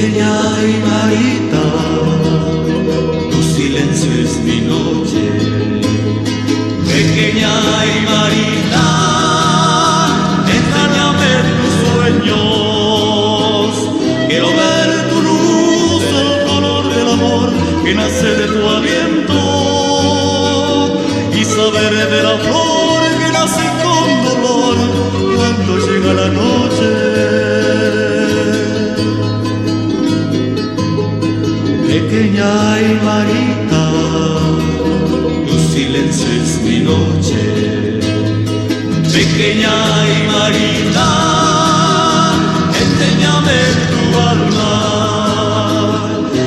Pequeña Aymarita, tu silencio es mi noche. Pequeña Aymarita, enséñame tus sueños. Quiero ver tu luz, el color del amor que nace de tu aliento, y saber de la flor que nace con dolor cuando llega la noche. Pequeña Aymarita, tu silencio es mi noche. Pequeña Aymarita, enséñame tu alma.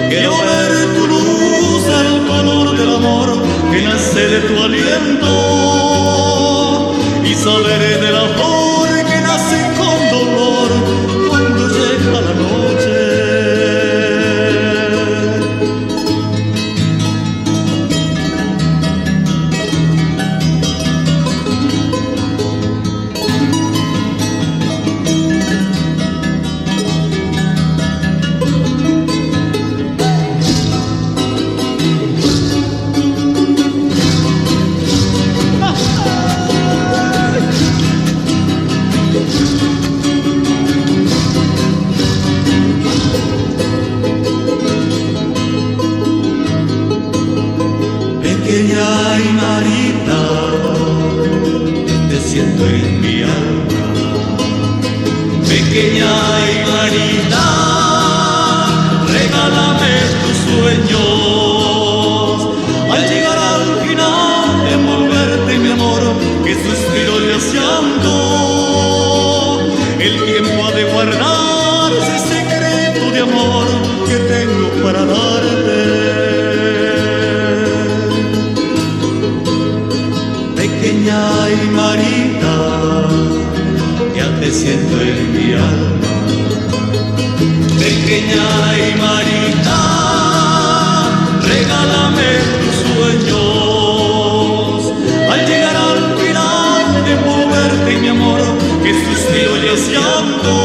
Quiero ver tu luz, el color del amor que nace de tu aliento, y saber de la flor que nace con dolor cuando llega la noche. Pequeña Aymarita, te siento en mi alma. Pequeña Aymarita, regálame tus sueños. Al llegar al final, envolverte mi amor, que suspiro y llanto. El tiempo ha de guardar ese secreto de amor que tengo para darte. Pequeña Aymarita, ya te siento en mi alma. Pequeña Aymarita, regálame tus sueños. Al llegar al final de envolverte mi amor, que suspiro y llanto.